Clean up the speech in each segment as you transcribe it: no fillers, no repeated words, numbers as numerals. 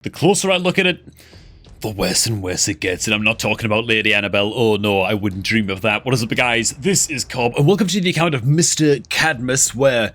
The closer I look at it, the worse and worse it gets. And I'm not talking about Lady Annabelle. Oh no, I wouldn't dream of that. What is up, guys? This is Cobb, and welcome to the account of Mr. Cadmus, where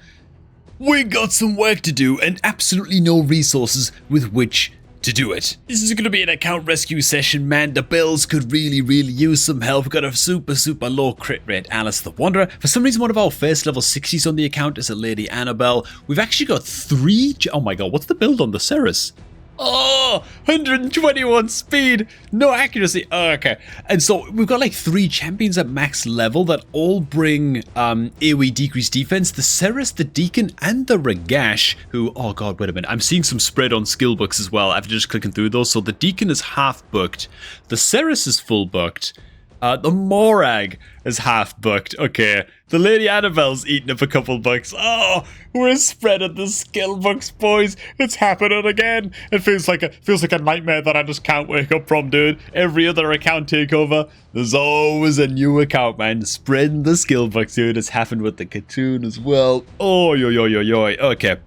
we got some work to do and absolutely no resources with which to do it. This is going to be an account rescue session, man. The bills could really use some help. We've got a super low crit rate Alice the Wanderer. For some reason, one of our first level 60s on the account is a Lady Annabelle. We've actually got three... Oh my god, what's the build on the Ceres? Oh, 121 speed, no accuracy. Oh, okay. And so we've got like three champions at max level that all bring AoE decreased defense. The Ceres, the Deacon, and the Ragash, who, oh god, wait a minute. I'm seeing some spread on skill books as well after just clicking through those. So the Deacon is half booked. The Ceres is full booked. The Morag is half booked. Okay. The Lady Annabelle's eating up a couple bucks. Oh, we're spreading the skill books, boys. It's happening again. It feels like a nightmare that I just can't wake up from, dude. Every other account takeover, there's always a new account, man. Spreading the skill books, dude. It's happened with the Katoon as well. Oh, yo. Okay.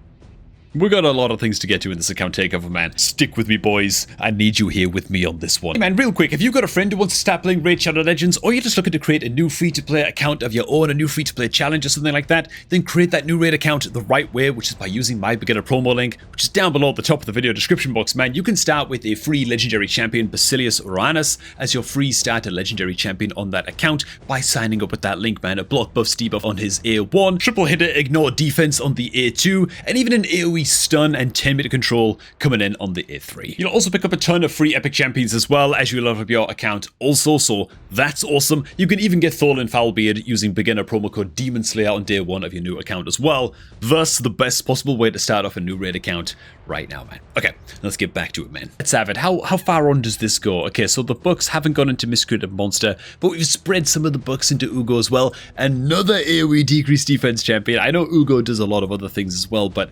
We got a lot of things to get to in this account takeover, man. Stick with me, boys. I need you here with me on this one. Hey, man, real quick, if you've got a friend who wants to start playing Raid Shadow Legends, or you're just looking to create a new free-to-play account of your own, a new free-to-play challenge or something like that, then create that new Raid account the right way, which is by using my beginner promo link, which is down below at the top of the video description box, man. You can start with a free legendary champion, Basilius Uranus, as your free starter legendary champion on that account by signing up with that link, man. A block buff, debuff on his A1, triple hitter, ignore defense on the A2, and even an AoE stun and 10-meter control coming in on the A3. You'll also pick up a ton of free epic champions as well as you level up your account also, so that's awesome. You can even get Thorlin Foulbeard using beginner promo code Demon Slayer on day one of your new account as well. Thus, the best possible way to start off a new raid account right now, man. Okay, let's get back to it, man. Let's have it. How far on does this go? Okay, so the books haven't gone into Miscreative Monster, but we've spread some of the books into Ugo as well. Another AoE decreased defense champion. I know Ugo does a lot of other things as well, but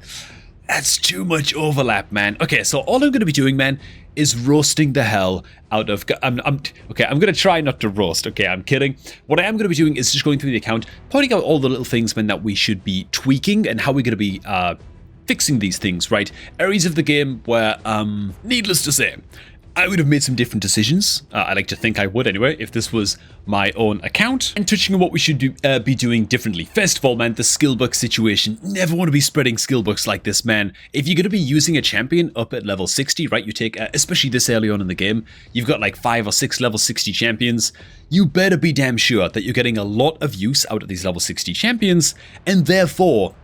that's too much overlap, man. Okay, so all I'm going to be doing, man, is roasting the hell out of... I'm going to try not to roast. Okay, I'm kidding. What I am going to be doing is just going through the account, pointing out all the little things, man, that we should be tweaking and how we're going to be fixing these things, right? Areas of the game where, needless to say, I would have made some different decisions. I like to think I would anyway, if this was my own account. And touching on what we should be doing differently. First of all, man, the skill book situation. Never want to be spreading skill books like this, man. If you're going to be using a champion up at level 60, right, you take, especially this early on in the game, you've got like 5 or 6 level 60 champions. You better be damn sure that you're getting a lot of use out of these level 60 champions, and therefore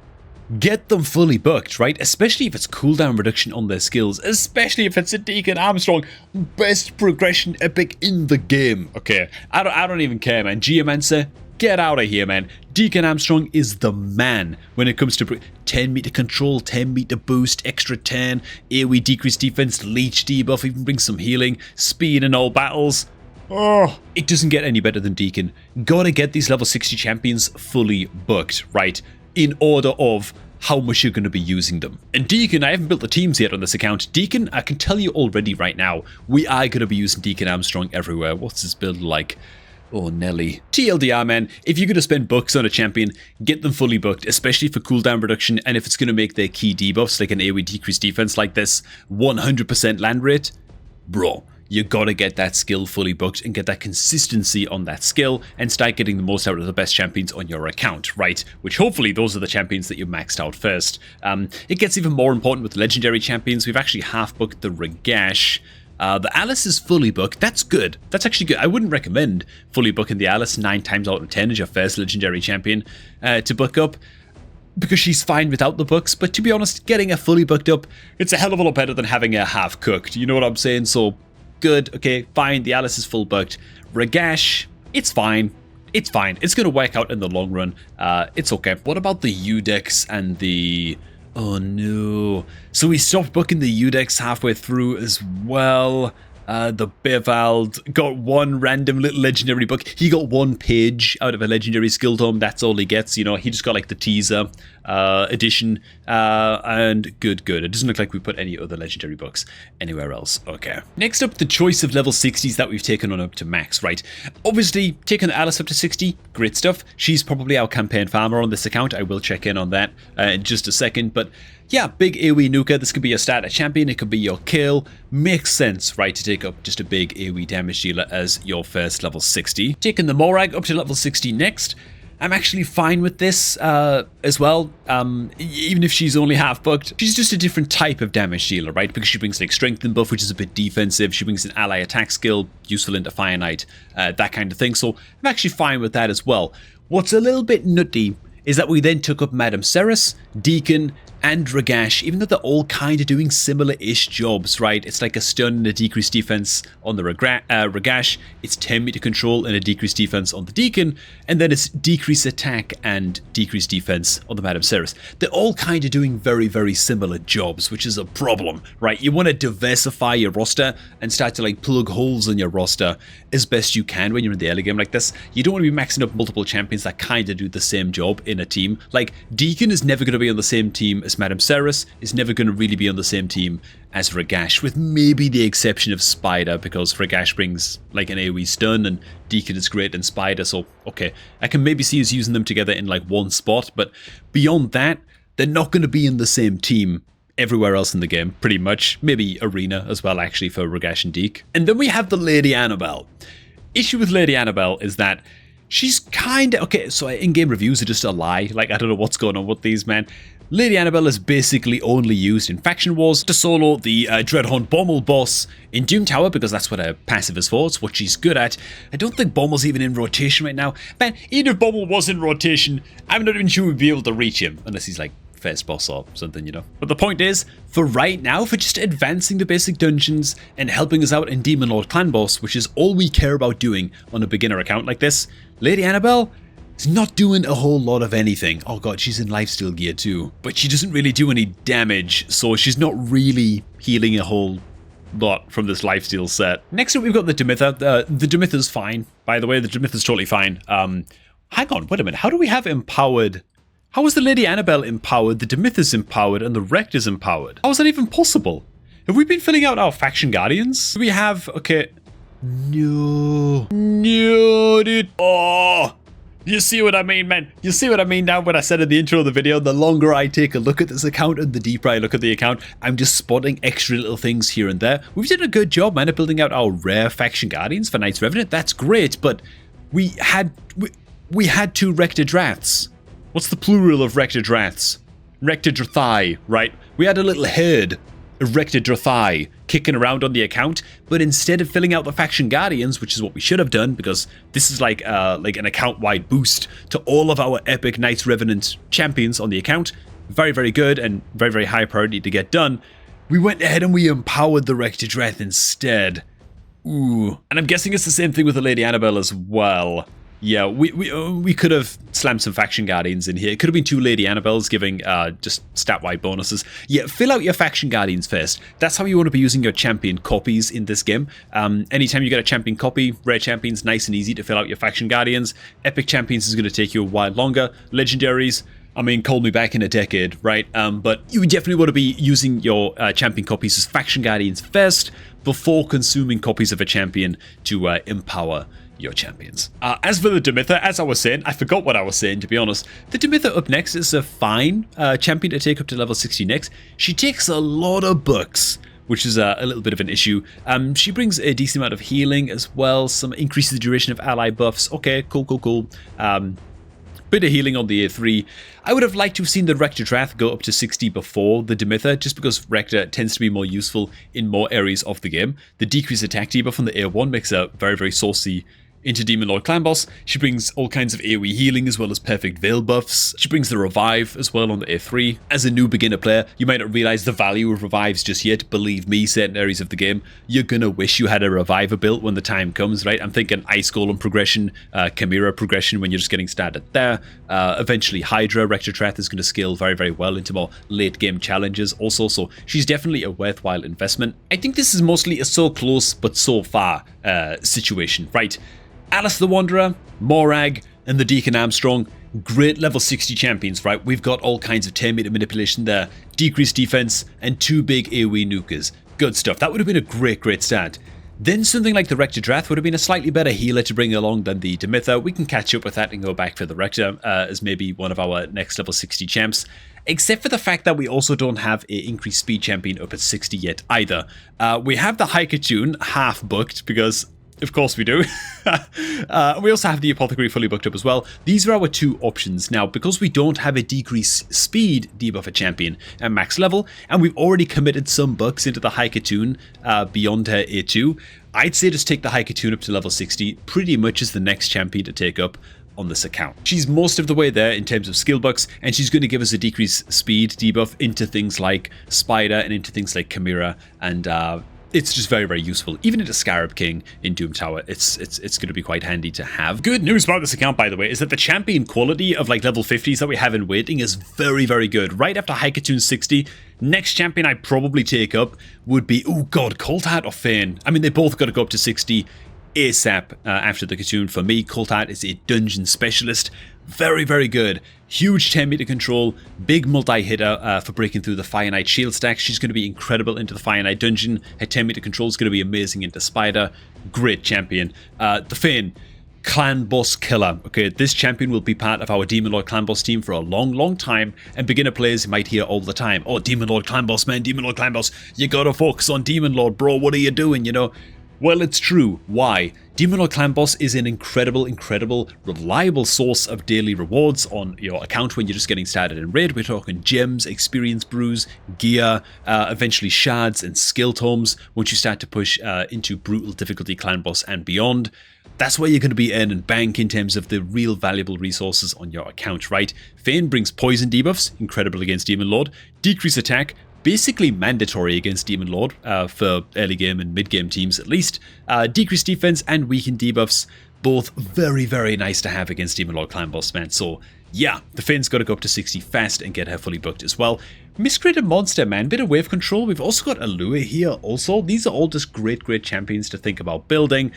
get them fully booked, right? Especially if it's cooldown reduction on their skills. Especially if it's a Deacon Armstrong. Best progression epic in the game. Okay, I don't even care, man. Geomancer, get out of here, man. Deacon Armstrong is the man when it comes to 10-meter control, 10-meter boost, extra 10, AoE decreased defense, leech debuff, even brings some healing, speed in all battles. Oh, it doesn't get any better than Deacon. Gotta get these level 60 champions fully booked, right? In order of how much you're going to be using them. And Deacon, I haven't built the teams yet on this account. Deacon, I can tell you already right now, we are going to be using Deacon Armstrong everywhere. What's his build like? Oh, Nelly. TLDR, man, if you're going to spend bucks on a champion, get them fully booked, especially for cooldown reduction, and if it's going to make their key debuffs, like an AoE decreased defense like this, 100% land rate, bro. You gotta get that skill fully booked and get that consistency on that skill and start getting the most out of the best champions on your account, right? Which hopefully those are the champions that you maxed out first. It gets even more important with legendary champions. We've actually half booked the Ragash. The Alice is fully booked. That's good. That's actually good. I wouldn't recommend fully booking the Alice 9 times out of 10 as your first legendary champion to book up, because she's fine without the books. But to be honest, getting her fully booked up, it's a hell of a lot better than having her half cooked. You know what I'm saying? So good, okay, fine, the Alice is full booked. Ragash, it's fine. It's fine. It's going to work out in the long run. It's okay. What about the Udex and the... Oh no. So we stopped booking the Udex halfway through as well. The Bevald got one random little legendary book. He got one page out of a legendary skill tome. That's all he gets, you know. He just got like the teaser edition, and good. It doesn't look like we put any other legendary books anywhere else. Okay. Next up, the choice of level 60s that we've taken on up to max, right? Obviously, taking Alice up to 60, great stuff. She's probably our campaign farmer on this account. I will check in on that in just a second, but yeah, big AoE nuker. This could be your starter champion. It could be your kill. Makes sense, right, to take up just a big AoE damage dealer as your first level 60. Taking the Morag up to level 60 next. I'm actually fine with this as well, even if she's only half bugged. She's just a different type of damage dealer, right? Because she brings like strength and buff, which is a bit defensive. She brings an ally attack skill, useful into Fire Knight, that kind of thing. So I'm actually fine with that as well. What's a little bit nutty is that we then took up Madame Ceres, Deacon, and Ragash, even though they're all kind of doing similar-ish jobs, right? It's like a stun and a decreased defense on the Ragash, it's 10 meter control and a decreased defense on the Deacon, and then it's decreased attack and decreased defense on the Madame Ceres. They're all kind of doing very, very similar jobs, which is a problem, right? You want to diversify your roster and start to like plug holes in your roster as best you can when you're in the early game like this. You don't want to be maxing up multiple champions that kind of do the same job in a team. Like, Deacon is never going to be on the same team as Madame Ceres, is never going to really be on the same team as Ragash, with maybe the exception of Spider, because Ragash brings like an AoE stun and Deacon is great in Spider, so okay, I can maybe see us using them together in like one spot, but beyond that, they're not going to be in the same team everywhere else in the game, pretty much. Maybe Arena as well, actually, for Ragash and Deke. And then we have the Lady Annabelle. Issue with Lady Annabelle is that she's kind of... Okay, so in-game reviews are just a lie. Like, I don't know what's going on with these, man. Lady Annabelle is basically only used in Faction Wars to solo the Dreadhorn Bommel boss in Doom Tower, because that's what her passive is for. It's what she's good at. I don't think Bommel's even in rotation right now. Man, even if Bommel was in rotation, I'm not even sure we'd be able to reach him, unless he's like first boss or something, you know. But the point is, for right now, for just advancing the basic dungeons and helping us out in Demon Lord Clan Boss, which is all we care about doing on a beginner account like this, Lady Annabelle is not doing a whole lot of anything. Oh god, she's in lifesteal gear too. But she doesn't really do any damage, so she's not really healing a whole lot from this lifesteal set. Next up, we've got the Demitha. The Demitha's fine, by the way. The Demitha's totally fine. Hang on, wait a minute. How do we have empowered... How is the Lady Annabelle empowered, the Demitha's empowered, and the Rector's empowered? How is that even possible? Have we been filling out our faction guardians? Do we have... Okay. No. No, dude. Oh. You see what I mean, man? You see what I mean now when I said in the intro of the video, the longer I take a look at this account and the deeper I look at the account, I'm just spotting extra little things here and there. We've done a good job, man, of building out our rare faction guardians for Knights Revenant. That's great, but we had two Rector Drafts. What's the plural of Rector Drafts? Rector Drathai, right? We had a little herd of Rector Drathai kicking around on the account, but instead of filling out the faction guardians, which is what we should have done, because this is like an account-wide boost to all of our epic Knights Revenant champions on the account, very, very good and very, very high priority to get done, we went ahead and we empowered the Rector Drath instead. Ooh. And I'm guessing it's the same thing with the Lady Annabelle as well. Yeah, we could have slammed some faction guardians in here. It could have been two Lady Annabelles giving just stat-wide bonuses. Yeah, fill out your faction guardians first. That's how you want to be using your champion copies in this game. Anytime you get a champion copy, rare champions, nice and easy to fill out your faction guardians. Epic champions is going to take you a while longer. Legendaries, I mean, call me back in a decade, right? But you definitely want to be using your champion copies as faction guardians first before consuming copies of a champion to empower your champions. As for the Demitha, as I was saying, I forgot what I was saying, to be honest. The Demitha up next is a fine champion to take up to level 60 next. She takes a lot of bucks, which is a little bit of an issue. She brings a decent amount of healing as well, some increases the duration of ally buffs. Okay, cool. Bit of healing on the A3. I would have liked to have seen the Rector Drath go up to 60 before the Demitha, just because Rector tends to be more useful in more areas of the game. The decreased attack debuff on the A1 makes her very, very saucy into Demon Lord Clan Boss. She brings all kinds of AoE healing as well as perfect Veil buffs. She brings the Revive as well on the A3. As a new beginner player, you might not realize the value of Revives just yet. Believe me, certain areas of the game, you're gonna wish you had a Reviver built when the time comes, right? I'm thinking Ice Golem progression, Chimera progression when you're just getting started there. Eventually Hydra, Rector Trath is gonna scale very, very well into more late game challenges also, so she's definitely a worthwhile investment. I think this is mostly a so close but so far situation, right? Alice the Wanderer, Morag, and the Deacon Armstrong, great level 60 champions, right? We've got all kinds of 10 meter manipulation there, decreased defense, and two big AoE nukers. Good stuff. That would have been a great start. Then something like the Rector Drath would have been a slightly better healer to bring along than the Demitha. We can catch up with that and go back for the Rector as maybe one of our next level 60 champs. except for the fact that we also don't have an increased speed champion up at 60 yet either. We have the Haikatoon half booked because, of course we do. We also have the Apothecary fully booked up as well. These are our two options. Now, because we don't have a decreased speed debuffer champion at max level, and we've already committed some bucks into the Haikatoon beyond her A2, I'd say just take the Haikatoon up to level 60 pretty much as the next champion to take up on this account. She's most of the way there in terms of skill bucks, and she's going to give us a decreased speed debuff into things like Spider and into things like Chimera, and it's just very, very useful. Even into Scarab King in Doom Tower, it's going to be quite handy to have. Good news about this account, by the way, is that the champion quality of like level 50s that we have in waiting is very, very good. Right after Haikatoon 60, next champion I'd probably take up would be, oh god, Cold Heart or Fane. I mean, they both got to go up to 60 ASAP after the Katoon. For me, Cold Heart is a dungeon specialist. Very, very good. Huge 10 meter control, big multi-hitter for breaking through the Fire Knight shield stack. She's going to be incredible into the Fire Knight dungeon. Her 10 meter control is going to be amazing into Spider. Great champion. The Fane, clan boss killer. Okay, this champion will be part of our Demon Lord clan boss team for a long, long time, and beginner players might hear all the time, oh, Demon Lord clan boss, man, Demon Lord clan boss, you gotta focus on Demon Lord, bro, what are you doing, you know? Well, it's true. Why? Demon Lord Clan Boss is an incredible, reliable source of daily rewards on your account when you're just getting started in Raid. We're talking gems, experience brews, gear, eventually shards and skill tomes once you start to push into brutal difficulty Clan Boss and beyond. That's where you're going to be earning bank in terms of the real valuable resources on your account, right? Fane brings poison debuffs, incredible against Demon Lord, decrease attack, basically mandatory against Demon Lord for early game and mid game teams at least. Decreased defense and weakened debuffs, both very, very nice to have against Demon Lord Clan Boss, man. So yeah, the Fane's got to go up to 60 fast and get her fully booked as well. Miscreated Monster, man, bit of wave control. We've also got Allure here also. These are all just great champions to think about building.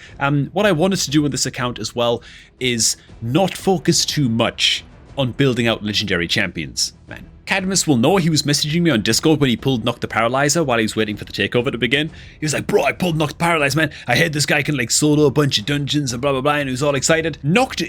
What I wanted to do on this account as well is not focus too much on building out legendary champions, man. Cadmus will know. He was messaging me on Discord when he pulled Knock the Paralyzer while he was waiting for the takeover to begin. He was like, bro, I pulled Knock the Paralyzer, man. I heard this guy can like solo a bunch of dungeons and blah blah blah, and he was all excited. Knocked,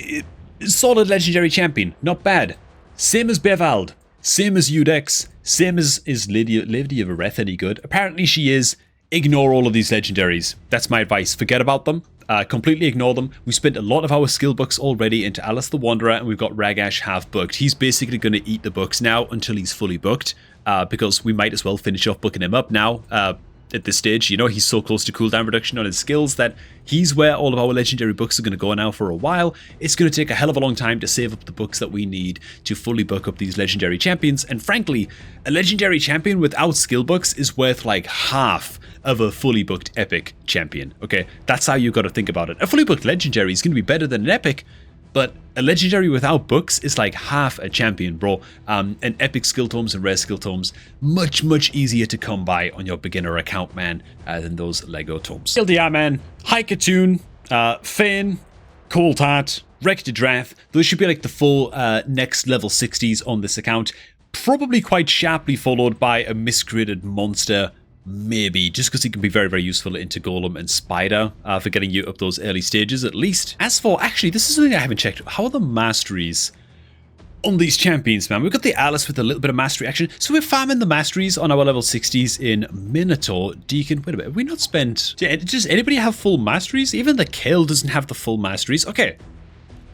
solid legendary champion, not bad. Same as Bevald, same as Udex, same as is Lady of Areth any good? Apparently she is. Ignore all of these legendaries. That's my advice. Forget about them. Completely ignore them. We spent a lot of our skill books already into Alice the Wanderer, and we've got Ragash half booked. He's basically going to eat the books now until he's fully booked, because we might as well finish off booking him up now. At this stage, you know, he's so close to cooldown reduction on his skills that he's where all of our legendary books are going to go now for a while. It's going to take a hell of a long time to save up the books that we need to fully book up these legendary champions, and frankly, a legendary champion without skill books is worth like half of a fully booked epic champion. Okay, that's how you got to think about it. A fully booked legendary is going to be better than an epic, but a legendary without books is like half a champion, bro. And epic skill tomes and rare skill tomes, much easier to come by on your beginner account, man, than those Lego tomes. LDR, man, Haikatoon, Fane, Cold Heart, Wrecked Drath, those should be like the full next level 60s on this account. Probably quite sharply followed by a Miscreated Monster, maybe, just because it can be very useful into Golem and Spider for getting you up those early stages at least. As for, actually, this is something I haven't checked. How are the masteries on these champions, man? We've got the Alice with a little bit of mastery action. So we're farming the masteries on our level 60s in Minotaur, Deacon. Wait a minute, have we not spent... Does anybody have full masteries? Even the Kale doesn't have the full masteries. Okay.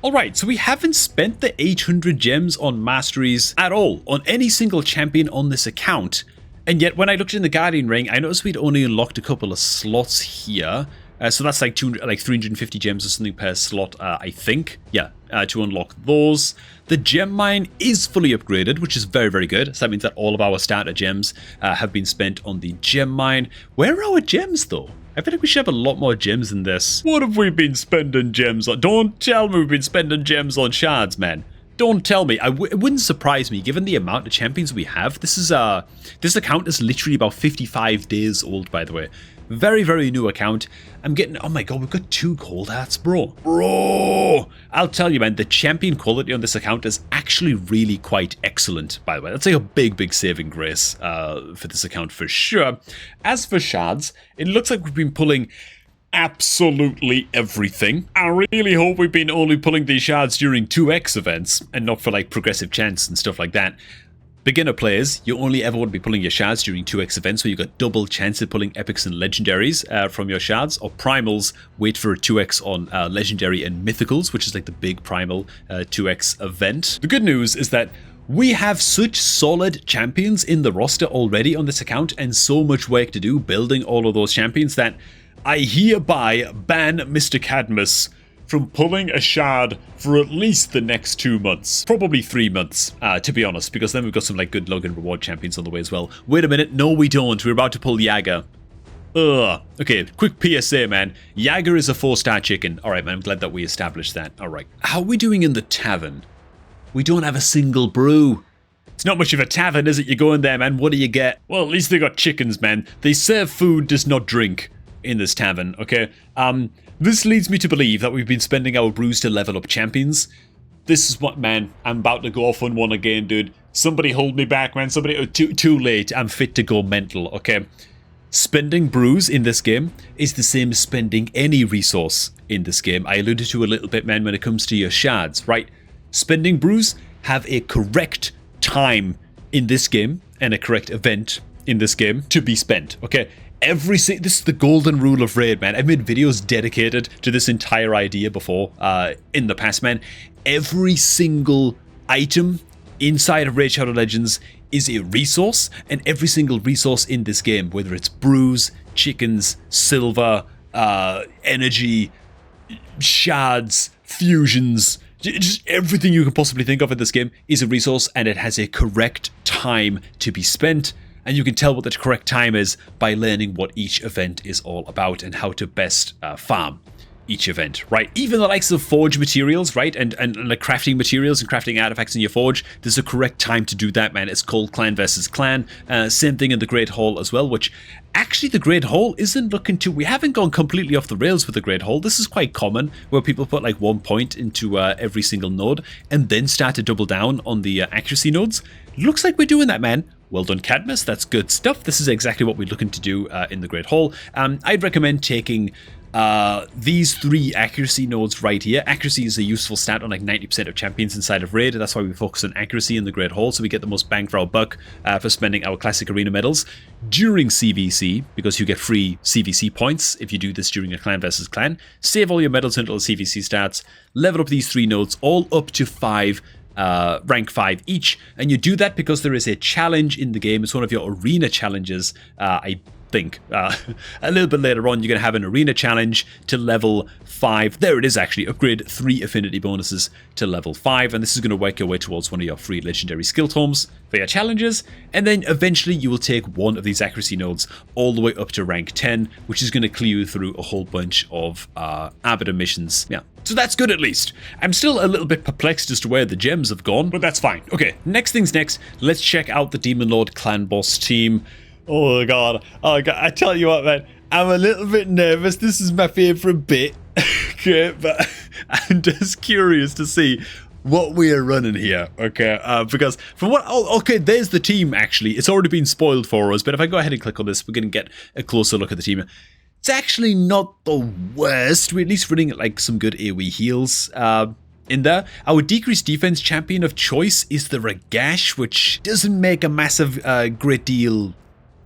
Alright, so we haven't spent the 800 gems on masteries at all on any single champion on this account. And yet, when I looked in the Guardian Ring, I noticed we'd only unlocked a couple of slots here. So that's like 350 gems or something per slot, I think. Yeah, to unlock those. The gem mine is fully upgraded, which is very good. So that means that all of our starter gems have been spent on the gem mine. Where are our gems, though? I feel like we should have a lot more gems than this. What have we been spending gems on? Don't tell me we've been spending gems on shards, man. Don't tell me. It wouldn't surprise me, given the amount of champions we have. This account is literally about 55 days old, by the way. Very new account. I'm getting... Oh my god, we've got 2 Cold Hearts, bro. Bro! I'll tell you, man, the champion quality on this account is actually really quite excellent, by the way. That's like a big saving grace for this account, for sure. As for shards, it looks like we've been pulling absolutely everything. I really hope we've been only pulling these shards during 2x events and not for like progressive chance and stuff like that. Beginner players, you only ever want to be pulling your shards during 2x events where you've got double chance of pulling epics and legendaries from your shards, or primals, wait for a 2x on legendary and mythicals, which is like the big primal 2x event. The good news is that we have such solid champions in the roster already on this account and so much work to do building all of those champions that I hereby ban Mr. Cadmus from pulling a shard for at least the next 2 months. Probably 3 months, to be honest, because then we've got some like good luck and reward champions on the way as well. Wait a minute, no we don't. We're about to pull Yaga. Ugh. Okay, quick PSA, man. Yaga is a 4-star chicken. Alright, man, I'm glad that we established that. Alright. How are we doing in the tavern? We don't have a single brew. It's not much of a tavern, is it? You go in there, man. What do you get? Well, at least they got chickens, man. They serve food, does not drink in this tavern, okay? This leads me to believe that we've been spending our brews to level up champions. This is what, man, I'm about to go off on one again, dude. Somebody hold me back, man. Somebody, too late. I'm fit to go mental, okay? Spending brews in this game is the same as spending any resource in this game. I alluded to a little bit, man, when it comes to your shards, right? Spending brews have a correct time in this game and a correct event in this game to be spent, okay? This is the golden rule of Raid, man. I've made videos dedicated to this entire idea before in the past, man. Every single item inside of Raid Shadow Legends is a resource, and every single resource in this game, whether it's brews, chickens, silver, energy, shards, fusions, just everything you can possibly think of in this game is a resource, and it has a correct time to be spent. And you can tell what the correct time is by learning what each event is all about and how to best farm each event, right? Even the likes of forge materials, right? And like crafting materials and crafting artifacts in your forge, there's a correct time to do that, man. It's called clan versus clan. Same thing in the Great Hall as well, which actually the Great Hall isn't looking to... We haven't gone completely off the rails with the Great Hall. This is quite common, where people put like 1 point into every single node and then start to double down on the accuracy nodes. Looks like we're doing that, man. Well done, Cadmus. That's good stuff. This is exactly what we're looking to do in the Great Hall. I'd recommend taking these 3 accuracy nodes right here. Accuracy is a useful stat on like 90% of champions inside of Raid. That's why we focus on accuracy in the Great Hall, so we get the most bang for our buck for spending our classic arena medals during CVC, because you get free CVC points if you do this during a clan versus clan. Save all your medals until the CVC starts. Level up these 3 nodes all up to 5. Rank 5 each, and you do that because there is a challenge in the game. It's one of your arena challenges. I think a little bit later on you're going to have an arena challenge to level 5. There it is, actually. Upgrade 3 affinity bonuses to level 5, and this is going to work your way towards one of your free legendary skill tomes for your challenges, and then eventually you will take one of these accuracy nodes all the way up to rank 10, which is going to clear you through a whole bunch of arbiter missions. Yeah, so that's good at least. I'm still a little bit perplexed as to where the gems have gone, but that's fine. Okay, next things next, let's check out the Demon Lord clan boss team. Oh god, I tell you what, man, I'm a little bit nervous. This is my favorite bit. Okay, but I'm just curious to see what we are running here, okay? Because from what... Oh, okay, there's the team, actually. It's already been spoiled for us, but if I go ahead and click on this, we're going to get a closer look at the team. It's actually not the worst. We're at least running like some good AoE heals in there. Our decreased defense champion of choice is the Ragash, which doesn't make a massive great deal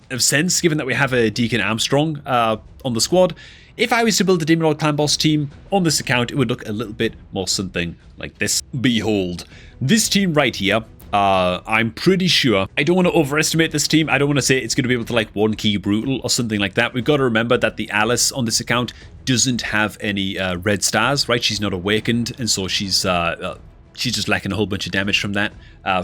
of sense, given that we have a Deacon Armstrong on the squad. If I was to build a Demon Lord Clan Boss team on this account, it would look a little bit more something like this. Behold, this team right here, I'm pretty sure, I don't want to overestimate this team. I don't want to say it's going to be able to like 1 key brutal or something like that. We've got to remember that the Alice on this account doesn't have any red stars, right? She's not awakened, and so she's just lacking a whole bunch of damage from that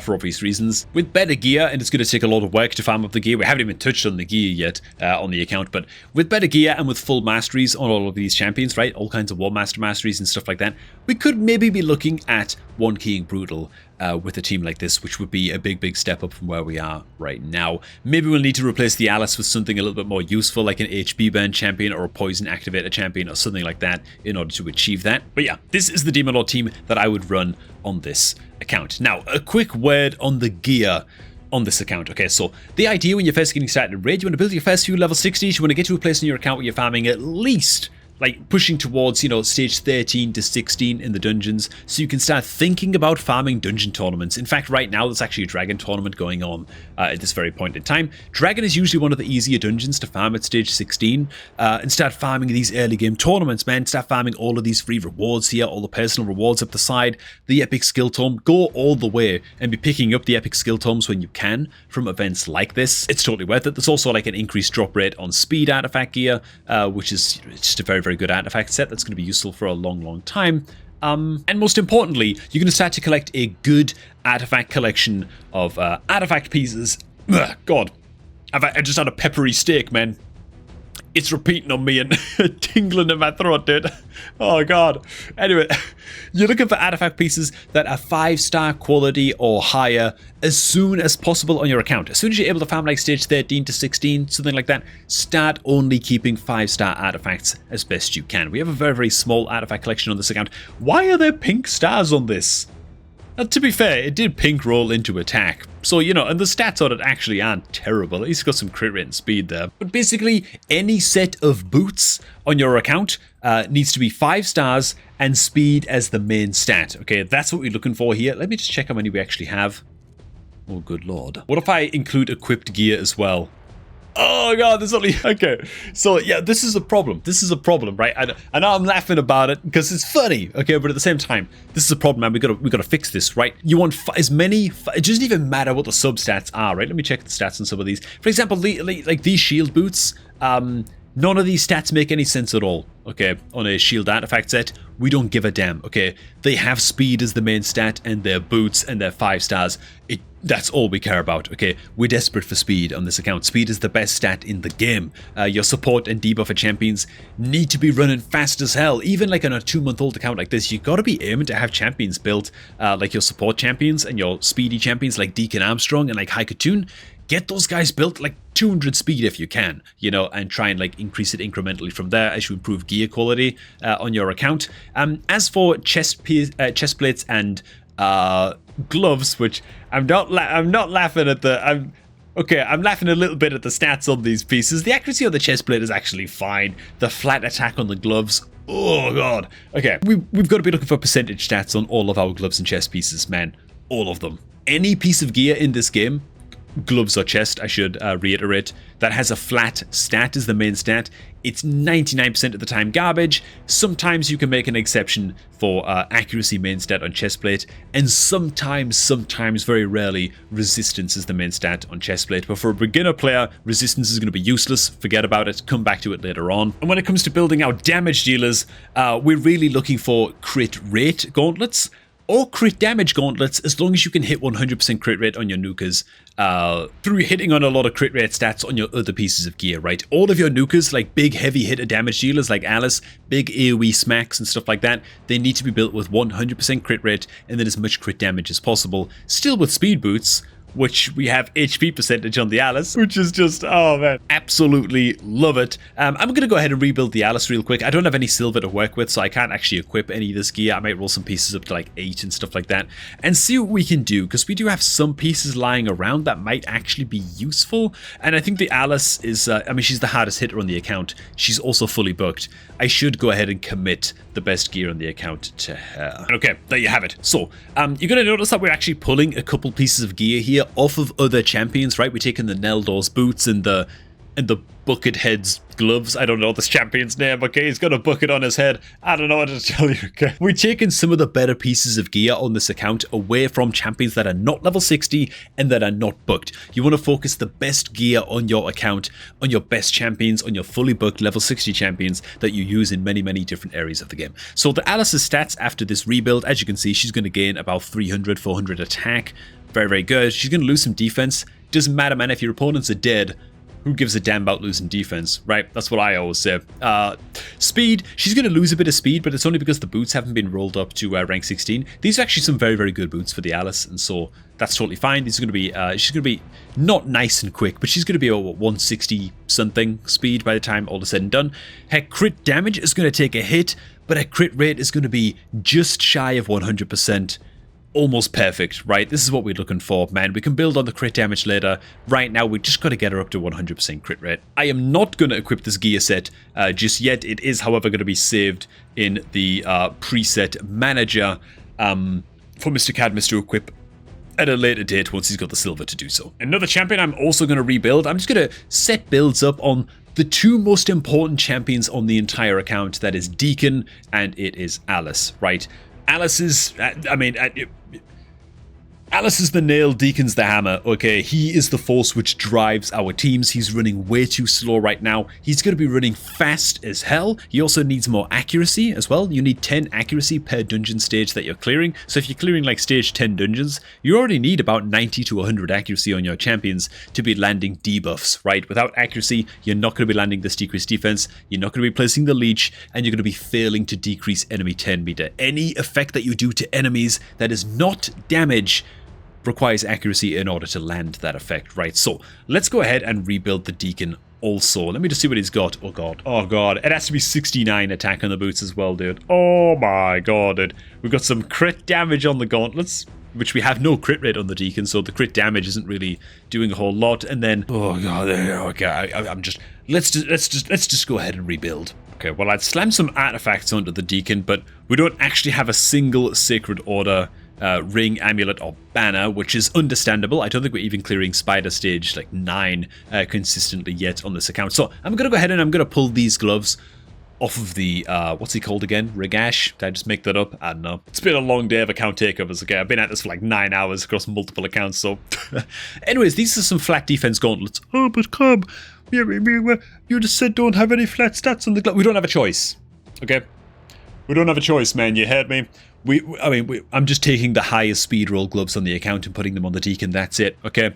for obvious reasons. With better gear, and it's going to take a lot of work to farm up the gear. We haven't even touched on the gear yet on the account, but with better gear and with full masteries on all of these champions, right? All kinds of War Master masteries and stuff like that, we could maybe be looking at 1 keying brutal with a team like this, which would be a big step up from where we are right now. Maybe we'll need to replace the Alice with something a little bit more useful, like an HP burn champion or a poison activator champion or something like that in order to achieve that. But yeah, this is the Demon Lord team that I would run on this account. Now, a quick word on the gear on this account. Okay, so the idea when you're first getting started in Raid, you want to build your first few level 60s, you want to get to a place in your account where you're farming at least like pushing towards, stage 13 to 16 in the dungeons, so you can start thinking about farming dungeon tournaments. In fact, right now there's actually a dragon tournament going on at this very point in time. Dragon is usually one of the easier dungeons to farm at stage 16, and start farming these early game tournaments, man. Start farming all of these free rewards here, all the personal rewards up the side, the epic skill tome. Go all the way and be picking up the epic skill tomes when you can from events like this. It's totally worth it. There's also like an increased drop rate on speed artifact gear, which is just a very, very good artifact set that's going to be useful for a long, long time. And most importantly, you're going to start to collect a good artifact collection of artifact pieces. Ugh, God, I just had a peppery steak, man. It's repeating on me and tingling in my throat, dude. Oh, God. Anyway, you're looking for artifact pieces that are 5-star quality or higher as soon as possible on your account. As soon as you're able to farm like stage 13 to 16, something like that, start only keeping 5-star artifacts as best you can. We have a very, very small artifact collection on this account. Why are there pink stars on this? To be fair, it did pink roll into attack. So, and the stats on it actually aren't terrible. At least it's got some crit rate and speed there. But basically, any set of boots on your account needs to be 5 stars and speed as the main stat. Okay, that's what we're looking for here. Let me just check how many we actually have. Oh, good lord. What if I include equipped gear as well? Oh god, there's only... Okay, so yeah, this is a problem. This is a problem, right? I know I'm laughing about it because it's funny, okay? But at the same time, this is a problem, man. We gotta fix this, right? You want as many... It doesn't even matter what the substats are, right? Let me check the stats on some of these. For example, like these shield boots, none of these stats make any sense at all, okay? On a shield artifact set, we don't give a damn, okay? They have speed as the main stat, and their boots, and their 5 stars. That's all we care about, okay? We're desperate for speed on this account. Speed is the best stat in the game. Your support and debuffer champions need to be running fast as hell. Even like on a 2-month-old account like this, you gotta be aiming to have champions built, like your support champions and your speedy champions like Deacon Armstrong and like Haikatoon. Get those guys built like 200 speed if you can, and try and like increase it incrementally from there as you improve gear quality on your account. As for chest plates and gloves, which I'm not laughing at I'm laughing a little bit at the stats on these pieces. The accuracy on the chest plate is actually fine. The flat attack on the gloves, oh god. Okay, we've got to be looking for percentage stats on all of our gloves and chest pieces, man. All of them. Any piece of gear in this game, gloves or chest, I should reiterate, that has a flat stat as the main stat, it's 99% of the time garbage. Sometimes you can make an exception for accuracy main stat on chestplate, and sometimes, very rarely, resistance is the main stat on chestplate. But for a beginner player, resistance is going to be useless. Forget about it. Come back to it later on. And when it comes to building out damage dealers, we're really looking for crit rate gauntlets, or crit damage gauntlets, as long as you can hit 100% crit rate on your nukas through hitting on a lot of crit rate stats on your other pieces of gear, right? All of your nukas, like big heavy hitter damage dealers like Alice, big AoE smacks and stuff like that, they need to be built with 100% crit rate and then as much crit damage as possible. Still with speed boots, which we have HP percentage on the Alice, which is just, oh man, absolutely love it. I'm going to go ahead and rebuild the Alice real quick. I don't have any silver to work with, so I can't actually equip any of this gear. I might roll some pieces up to like 8 and stuff like that and see what we can do, because we do have some pieces lying around that might actually be useful. And I think the Alice is, she's the hardest hitter on the account. She's also fully booked. I should go ahead and commit the best gear on the account to her. Okay, there you have it. So, you're going to notice that we're actually pulling a couple pieces of gear here off of other champions, right? We're taking the Neldor's boots and the Buckethead's gloves. I don't know this champion's name, okay? He's got a bucket on his head. I don't know what to tell you, okay? We're taking some of the better pieces of gear on this account away from champions that are not level 60 and that are not booked. You want to focus the best gear on your account, on your best champions, on your fully booked level 60 champions that you use in many, many different areas of the game. So the Alice's stats after this rebuild, as you can see, she's going to gain about 300, 400 attack. Very, very good. She's going to lose some defense. Doesn't matter, man, if your opponents are dead. Who gives a damn about losing defense, right? That's what I always say. Speed, she's going to lose a bit of speed, but it's only because the boots haven't been rolled up to rank 16. These are actually some very, very good boots for the Alice, and so that's totally fine. These are going to be, she's going to be not nice and quick, but she's going to be over 160 something speed by the time all is said and done. Her crit damage is going to take a hit, but her crit rate is going to be just shy of 100%. almost perfect, right? This is what we're looking for, man. We can build on the crit damage later. Right now, we just got to get her up to 100% crit rate. I am not going to equip this gear set just yet. It is, however, going to be saved in the preset manager for Mr. Cadmus to equip at a later date once he's got the silver to do so. Another champion I'm also going to rebuild. I'm just going to set builds up on the two most important champions on the entire account. That is Deacon and it is Alice, right? Alice is, Alice is the nail, Deacon's the hammer, okay? He is the force which drives our teams. He's running way too slow right now. He's going to be running fast as hell. He also needs more accuracy as well. You need 10 accuracy per dungeon stage that you're clearing. So if you're clearing like stage 10 dungeons, you already need about 90 to 100 accuracy on your champions to be landing debuffs, right? Without accuracy, you're not going to be landing this decreased defense. You're not going to be placing the leech, and you're going to be failing to decrease enemy 10 meter. Any effect that you do to enemies that is not damage requires accuracy in order to land that effect, right? So let's go ahead and rebuild the Deacon also. Let me just see what he's got. Oh god, it has to be 69 attack on the boots as well, dude. Oh my god, dude. We've got some crit damage on the gauntlets, which we have no crit rate on the Deacon, so the crit damage isn't really doing a whole lot. And then, oh god, okay, let's just go ahead and rebuild. Okay, well, I'd slam some artifacts onto the Deacon, but we don't actually have a single Sacred Order ring, amulet, or banner, which is understandable. I don't think we're even clearing Spider Stage like 9 consistently yet on this account. So I'm going to go ahead and I'm going to pull these gloves off of the, what's he called again? Regash? Did I just make that up? I don't know. It's been a long day of account takeovers, okay? I've been at this for like 9 hours across multiple accounts, so... Anyways, these are some flat defense gauntlets. Oh, but Cobb, you just said don't have any flat stats on the glove. We don't have a choice, okay? We don't have a choice, man. You heard me? I'm just taking the highest speed roll gloves on the account and putting them on the Deacon. That's it, okay?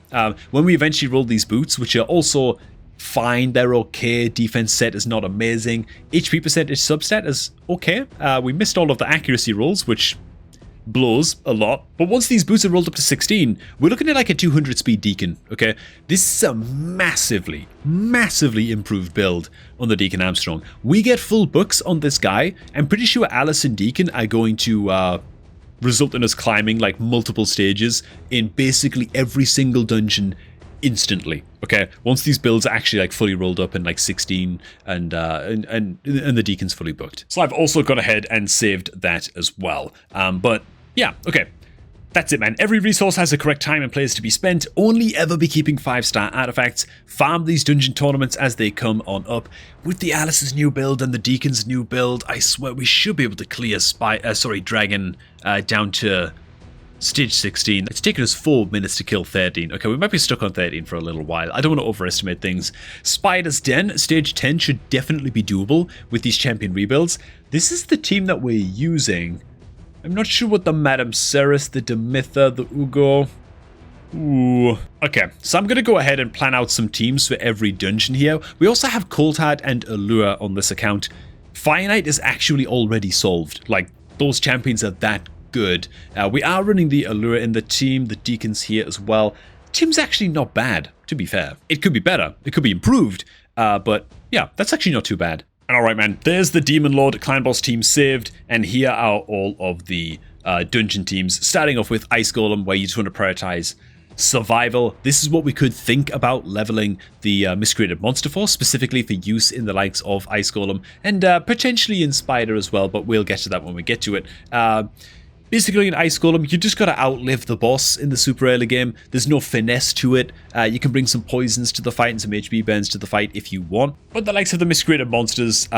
When we eventually roll these boots, which are also fine, they're okay. Defense set is not amazing. HP percentage substat is okay. We missed all of the accuracy rolls, which blows a lot. But once these boots are rolled up to 16, we're looking at like a 200 speed Deacon, okay? This is a massively improved build on the Deacon Armstrong. We get full books on this guy. I'm pretty sure Alice and Deacon are going to result in us climbing like multiple stages in basically every single dungeon instantly, okay? Once these builds are actually like fully rolled up in like 16 and the Deacon's fully booked. So I've also gone ahead and saved that as well. But yeah, okay. That's it, man. Every resource has a correct time and place to be spent. Only ever be keeping 5-star artifacts. Farm these dungeon tournaments as they come on up. With the Alice's new build and the Deacon's new build, I swear we should be able to clear Dragon down to stage 16. It's taken us 4 minutes to kill 13. Okay, we might be stuck on 13 for a little while. I don't want to overestimate things. Spider's Den, stage 10 should definitely be doable with these champion rebuilds. This is the team that we're using. I'm not sure what the Madame Ceres, the Demitha, the Ugo... Ooh. Okay, so I'm going to go ahead and plan out some teams for every dungeon here. We also have Cold Heart and Allure on this account. Fire Knight is actually already solved. Like, those champions are that good. We are running the Allure in the team. The Deacon's here as well. Team's actually not bad, to be fair. It could be better. It could be improved. But yeah, that's actually not too bad. And alright, man, there's the Demon Lord Clan Boss team saved. And here are all of the dungeon teams. Starting off with Ice Golem, where you just want to prioritize survival. This is what we could think about leveling the Miscreated Monster for, specifically for use in the likes of Ice Golem and potentially in Spider as well, but we'll get to that when we get to it. Basically, in Ice Golem, you just gotta outlive the boss in the super early game. There's no finesse to it. You can bring some poisons to the fight and some HP burns to the fight if you want. But the likes of the Miscreated Monsters,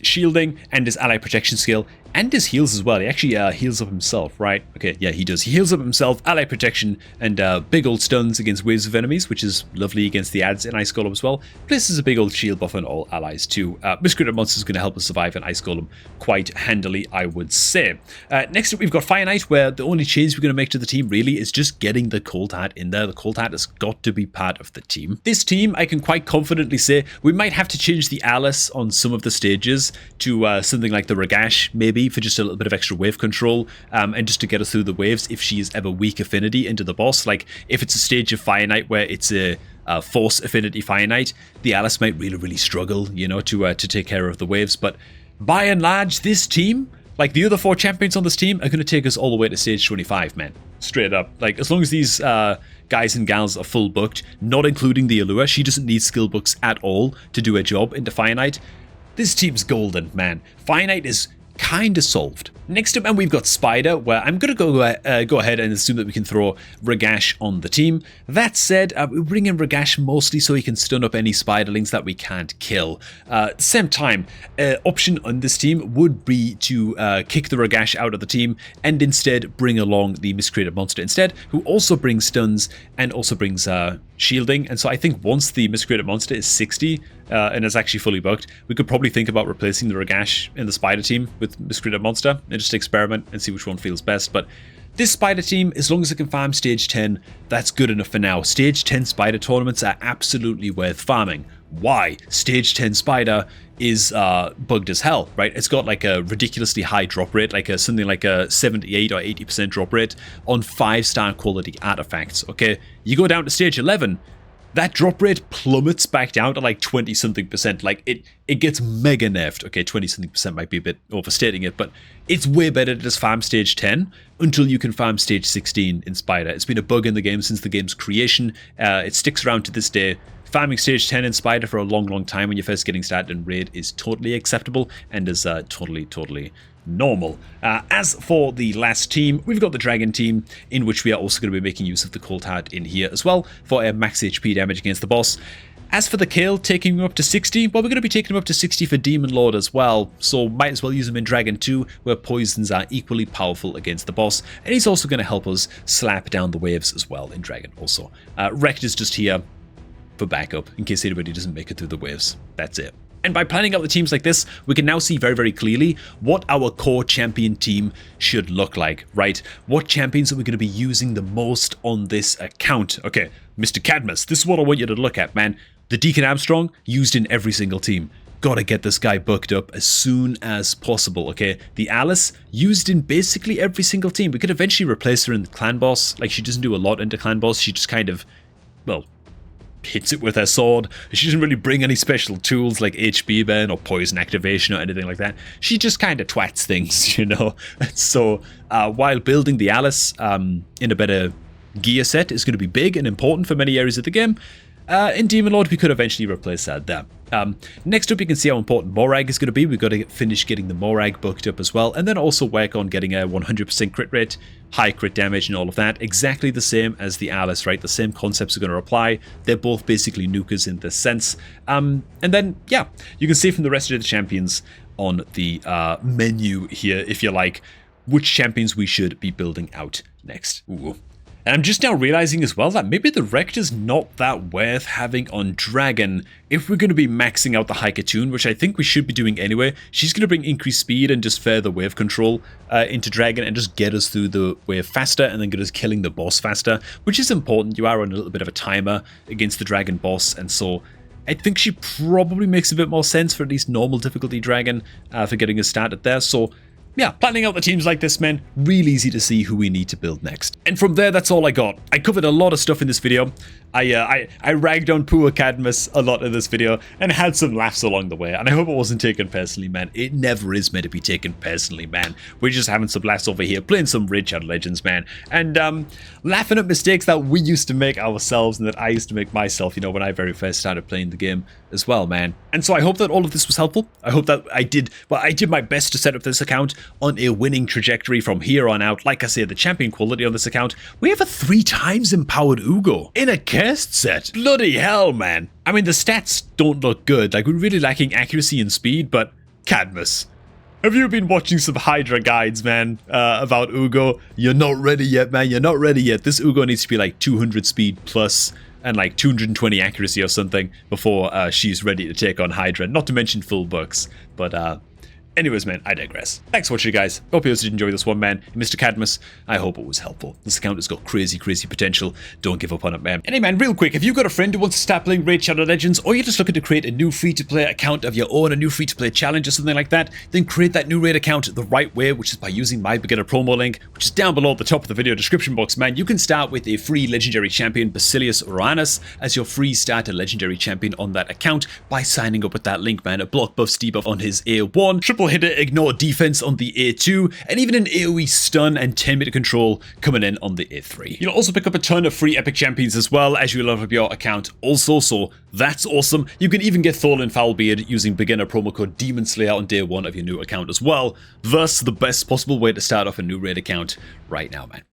shielding and his ally protection skill, and his heals as well. He actually heals up himself, right? Okay, yeah, he does. He heals up himself, ally protection, and big old stuns against waves of enemies, which is lovely against the ads in Ice Golem as well. Places a big old shield buff on all allies too. Miscreated Monster is going to help us survive in Ice Golem quite handily, I would say. Next up, we've got Fire Knight, where the only change we're going to make to the team really is just getting the Cold Heart in there. The Cold Heart has got to be part of the team. This team, I can quite confidently say, we might have to change the Alice on some of the stages to something like the Regash, maybe, for just a little bit of extra wave control, and just to get us through the waves if she is ever weak affinity into the boss. Like, if it's a stage of Fire Knight where it's a Force affinity Fire Knight, the Alice might really struggle, you know, to take care of the waves. But by and large, this team Like, the other 4 champions on this team are going to take us all the way to stage 25, man. Straight up. Like, as long as these guys and gals are full booked, not including the Allure, she doesn't need skill books at all to do her job into Finite. This team's golden, man. Finite is kind of solved. Next up, man, we've got Spider, where I'm going to go ahead and assume that we can throw Ragash on the team. That said, we bring in Ragash mostly so he can stun up any Spiderlings that we can't kill. At the same time, option on this team would be to kick the Ragash out of the team and instead bring along the Miscreated Monster instead, who also brings stuns and also brings shielding. And so I think once the Miscreated Monster is 60 and is actually fully booked, we could probably think about replacing the Ragash in the Spider team with Miscreated Monster and just experiment and see which one feels best. But this Spider team, as long as it can farm stage 10, that's good enough for now. Stage 10 Spider tournaments are absolutely worth farming. Why? Stage 10 Spider is bugged as hell, right? It's got like a ridiculously high drop rate, like something like a 78 or 80% drop rate on 5-star quality artifacts, okay? You go down to stage 11, that drop rate plummets back down to like 20-something%. Like, it gets mega nerfed. Okay, 20-something% might be a bit overstating it, but it's way better to just farm stage 10 until you can farm stage 16 in Spider. It's been a bug in the game since the game's creation. It sticks around to this day. Farming stage 10 in Spider for a long time when you're first getting started in Raid is totally acceptable and is totally normal. As for the last team, we've got the Dragon team, in which we are also going to be making use of the Cold Heart in here as well for a max HP damage against the boss. As for the Kale, taking him up to 60, well, we're going to be taking him up to 60 for Demon Lord as well, so might as well use him in Dragon 2, where poisons are equally powerful against the boss, and he's also going to help us slap down the waves as well in Dragon also. Wrecked is just here for backup, in case anybody doesn't make it through the waves. That's it. And by planning out the teams like this, we can now see very clearly what our core champion team should look like, right? What champions are we going to be using the most on this account? Okay, Mr. Cadmus, this is what I want you to look at, man. The Deacon Armstrong, used in every single team. Gotta get this guy booked up as soon as possible, okay? The Alice, used in basically every single team. We could eventually replace her in the Clan Boss. Like, she doesn't do a lot into Clan Boss. She just kind of, well, hits it with her sword. She doesn't really bring any special tools like HP burn or poison activation or anything like that. She just kind of twats things, you know? So while building the Alice in a better gear set is going to be big and important for many areas of the game, in Demon Lord we could eventually replace that there. Next up, you can see how important Morag is going to be. We've got to finish getting the Morag booked up as well, and then also work on getting a 100% crit rate, high crit damage and all of that. Exactly the same as the Alice, right? The same concepts are going to apply. They're both basically nukers in this sense. And then, yeah, you can see from the rest of the champions on the menu here, if you like, which champions we should be building out next. Ooh. And I'm just now realizing as well that maybe the Rector's not that worth having on Dragon if we're going to be maxing out the Haikatoon, which I think we should be doing anyway. She's going to bring increased speed and just further wave control into Dragon and just get us through the wave faster and then get us killing the boss faster, which is important. You are on a little bit of a timer against the Dragon boss, and so I think she probably makes a bit more sense for at least normal difficulty Dragon for getting us started there. So yeah, planning out the teams like this, man, real easy to see who we need to build next. And from there, that's all I got. I covered a lot of stuff in this video. I ragged on poor Cadmus a lot in this video and had some laughs along the way, and I hope it wasn't taken personally, man. It never is meant to be taken personally, man. We're just having some laughs over here, playing some Raid Shadow Legends, man, and laughing at mistakes that we used to make ourselves and that I used to make myself, you know, when I very first started playing the game as well, man. And so I hope that all of this was helpful. I hope that I did my best to set up this account on a winning trajectory from here on out. Like I said, the champion quality on this account, we have a 3 times empowered Ugo in a cursed set. Bloody hell, man. I mean, the stats don't look good. Like, we're really lacking accuracy and speed, but Cadmus, have you been watching some Hydra guides, man, about Ugo? You're not ready yet, man. You're not ready yet. This Ugo needs to be like 200 speed plus and like 220 accuracy or something before she's ready to take on Hydra. Not to mention full books, but anyways, man, I digress. Thanks for watching, guys. Hope you guys did enjoy this one, man. Mr. Cadmus, I hope it was helpful. This account has got crazy potential. Don't give up on it, man. And hey, man, real quick, if you've got a friend who wants to start playing Raid Shadow Legends, or you're just looking to create a new free-to-play account of your own, a new free-to-play challenge or something like that, then create that new Raid account the right way, which is by using my beginner promo link, which is down below at the top of the video description box, man. You can start with a free legendary champion, Basilius Uranus, as your free starter legendary champion on that account by signing up with that link, man. A block buff, debuff on his A1, triple triple hitter, ignore defense on the A2, and even an AoE stun and 10 meter control coming in on the A3. You'll also pick up a ton of free epic champions as well as you level up your account also, so that's awesome. You can even get Thorlin Foulbeard using beginner promo code Demon Slayer on day 1 of your new account as well. Thus, the best possible way to start off a new raid account right now, man.